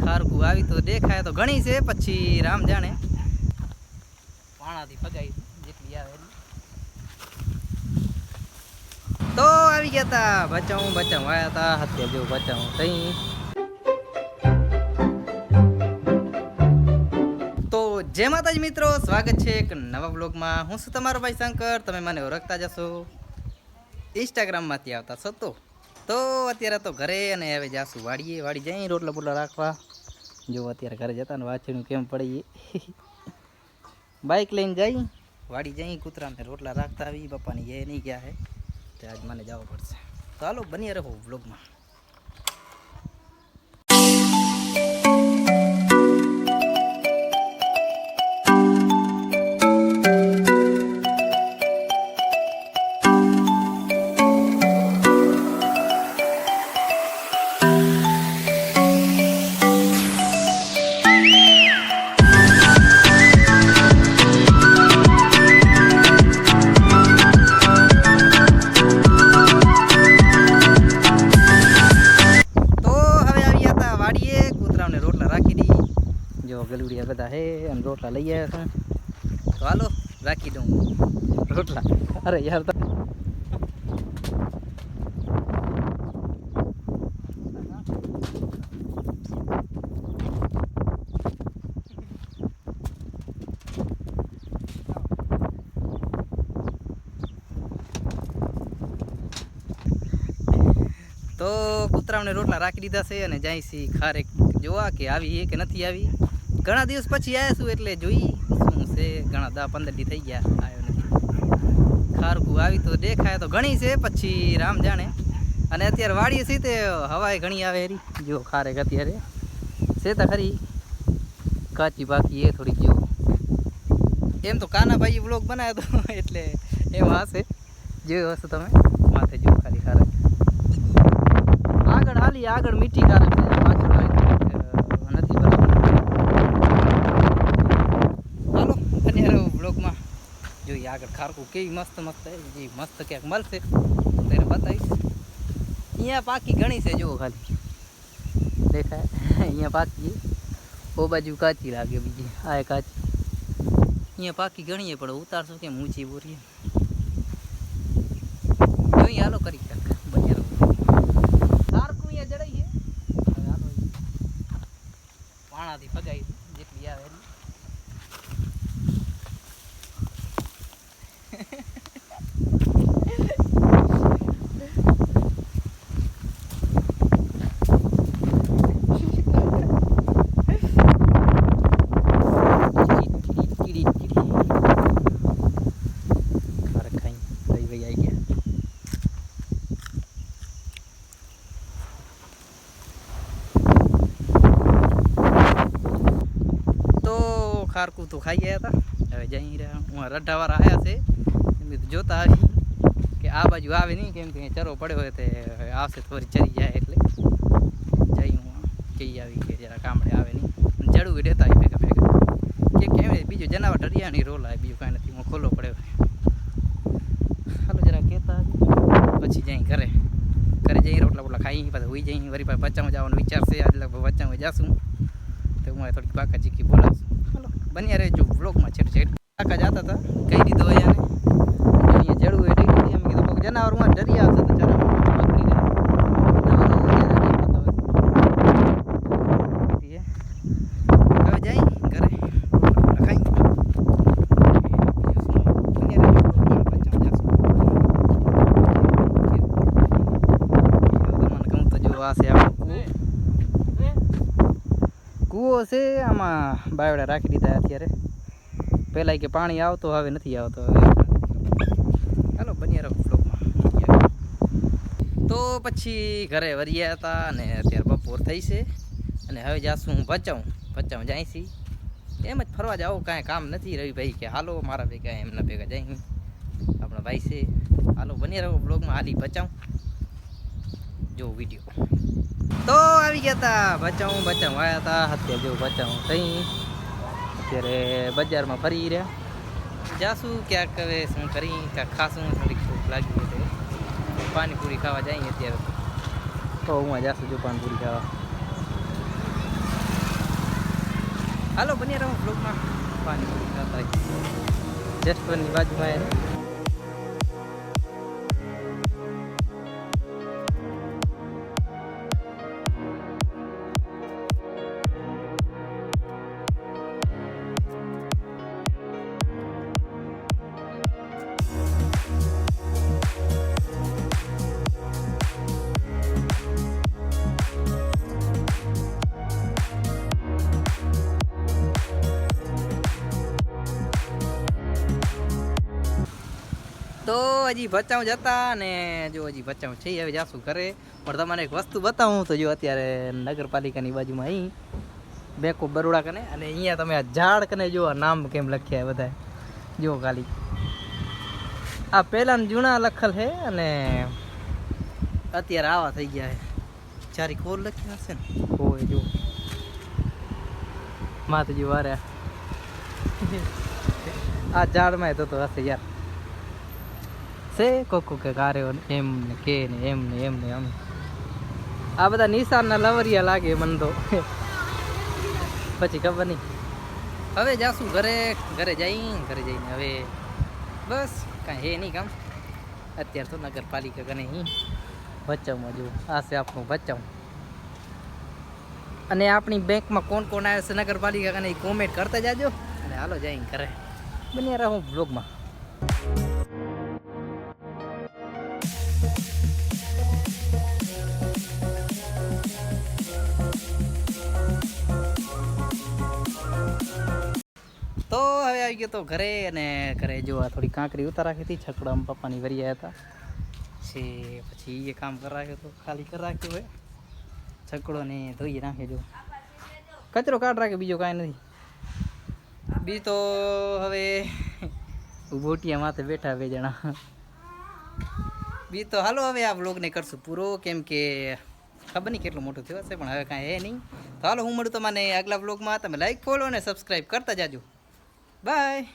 ખારકું આવી તો દેખાય તો ઘણી છે, પછી રામ જાણે પાણાથી ફગાઈ જેટલી આવે એટલી. તો આવી ગયા તા બચાવું આવ્યા તા હત્યા જેવું બચાવું તઈ. તો જય માતાજી મિત્રો, સ્વાગત છે એક નવા બ્લોગમાં. હું છું તમારો ભાઈ શંકર. તમે મને ઓળખતા જશો, ઇન્સ્ટાગ્રામમાંથી આવતા છો. તો અત્યારે તો ઘરે અને હવે જાશું વાડી જઈ રોટલા બોટલા રાખવા. જો અત્યારે ઘરે જતા ને વાછણું કેમ પડી બાઇક લઈને જઈ વાડી જઈ કૂતરાને રોટલા રાખતા આવી. પપ્પાની એ નહીં ગયા હે તો આજ મને જવું પડશે. તો હાલો બની રહો વ્લોગમાં. જો ગલુડિયા બધા હે અને રોટલા લઈ આવ્યા છે. તો હાલો રાખી દઉં રોટલા. અરે યાર તો કૂતરાઓને રોટલા રાખી દીધા છે અને જાય છે ખારેક જોવા કે આવી કે નથી આવી. ઘણા દિવસ પછી આવ્યા છું એટલે જોઈ શું છે. ઘણા 10-15 દી થઈ ગયા આવ્યો નથી. ખારકું આવી તો દેખાય તો ઘણી છે, પછી રામ જાણે. અને અત્યારે વાડીએ છે તે હવાએ ઘણી આવે હરી. જો ખારેક અત્યારે છે તો ખરી કાચી બાકી એ થોડીક. જો એમ તો કાનાભાઈએ વ્લોગ બનાવ્યો હતો એટલે એમાં હશે, જોયો હશે તમે. માથે જો ખાલી ખારેક આગળ હાલી, આગળ મીઠી ખારેક છે, પાછળ નથી બરાબર. હાલો બને રહો બ્લોગમાં. જોઈએ આગળ ખારકું કેવી મસ્ત જે મસ્ત ક્યાંક મળશે તેને બતાવીશ. અહીંયા પાકી ઘણી છે, જુઓ ખાલી દેખાય અહીંયા પાકી. ઓ બાજુ કાચી લાગે બીજી, આ કાચી. અહીંયા પાકી ઘણી પણ ઉતારશો કેમ ઊંચી બોરીએ. જોઈએ હાલો કરી કાંક બને રહો. ખારકું અહીંયા જડાઈએ હવે હાલો પાણાથી ફગાઈ જેટલી આવે એટલી. ખારકું તો ખાઈ ગયા હતા. હવે જઈ રહ્યા હું રઢાવાળા આવ્યા છે એમ જોતા આવી કે આ બાજુ આવે નહીં, કેમ કે ચરો પડ્યો હોય તે આવશે તો ચરી જાય એટલે જઈ હું કહી આવી કે જરા કામડે આવે નહીં. જડું દેતા આવી ભેગા ભેગા કેમ બીજું જનાવર ઢરિયા નહીં રોલા બીજું કાંઈ નથી. હું ખોલો પડ્યો હાલો જરા કહેતા પછી જઈ ઘરે જઈ રોટલા બોટલા ખાઈ પાછા હોઈ જઈ. વળી પાછા બચાવવા જવાનો વિચાર છે. આજે લગભગ બચાવવા જશું તો હું થોડીક બાકા ચીકી બોલાવશું. બન્યા રહેજો વ્લોગમાં. છેટ કાકા જતા હતા કહી દીધો અહીંયા જડવું એ ડરી દીધી. એમ કીધું કોઈક જનાવરમાં ડરી આવશે તો જરા પકડી રહે. હવે જઈ ઘરે ખાઈ કહું તો જો આ છે આપણું કૂવો છે. આમાં બાવડા રાખી દીધા અત્યારે. પહેલાં કે પાણી આવતો હવે નથી આવતો. હવે ચાલો બન્યા રહો બ્લોગમાં. તો પછી ઘરે વરિયા હતા અને અત્યારે બપોર થઈ છે અને હવે જાશું હું ભચાઉં જાય છે. એમ જ ફરવા જાઓ, કાંઈ કામ નથી. રવિભાઈ કે હાલો મારા ભેગા, એમના ભેગા જાય આપણા ભાઈ છે. હાલો બન્યા રહો બ્લોગમાં. હાલી ભચાઉં જો વિડીયો. તો આવી ગયા તા બચાવું આવ્યા હતા અત્યારે જેવું બચાવું તઈ. અત્યારે બજારમાં ફરી રહ્યા જાશું ક્યાંક. હવે શું કરી કાંઈક ખાશું. થોડીક ભૂખ લાગી એટલે પાણીપુરી ખાવા જઈએ અત્યારે. તો હું જાશું જો પાણીપુરી ખાવા. હાલો બની રહો બ્લોગમાં પાણી ખાતા જસ્ટવનની બાજુમાં એને તો હજી ભચાઉ જતા ને જો હજી ભચાઉ છે હવે જાશું ઘરે પણ તમારે એક વસ્તુ બતાવું તો જો અત્યારે નગરપાલિકાની બાજુમાં અહીં બેંક ઓફ બરોડા કને અને અહીંયા તમે આ ઝાડ કને જો નામ કેમ લખ્યા બધા જો ખાલી આ પહેલાં જૂના લખેલ છે અને અત્યારે આવા થઈ ગયા છે ચારી કોર લખ્યા હશે ને હોય જો માતાજી વારે આ ઝાડમાં તો હશે યાર છે કોકો કે કાર્યો એમ ને કે ને એમ ને એમ ને આમ આ બધા નિશાનના લવરિયા લાગે મને તો પછી ખબર નહીં હવે જાશું ઘરે જઈને હવે બસ કાંઈ હે નહીં કામ અત્યારે તો નગરપાલિકા કને અહીં ભચાઉમાં જુઓ આ છે આપણું ભચાઉ અને આપણી બેંકમાં કોણ કોણ આવે છે નગરપાલિકા કને એ કોમેન્ટ કરતા જાજો અને હાલો જઈને ઘરે બન્યા રહું બ્લોગમાં તો હવે આવી ગયો તો ઘરે અને ઘરે જો આ થોડી કાંકરી ઉતાર રાખી હતી છકડામાં પપ્પાની વરિયા હતા છે પછી એ કામ કરી રાખ્યો તો ખાલી કરી રાખ્યો હોય છકડો ને ધોઈ નાખે જો કચરો કાઢ રાખે બીજો કાંઈ નથી બીજું તો હવે ભોટિયા માથે બેઠા બે જણા બીજું તો હાલો હવે આ વ્લોગને કરશું પૂરો કેમ કે ખબર નહીં કેટલો મોટો થયો હશે પણ હવે કાંઈ હે નહીં તો હાલો હું મળું તમને આગલા વ્લોગમાં તમે લાઈક ફોલો અને સબસ્ક્રાઈબ કરતા જાજો બાય.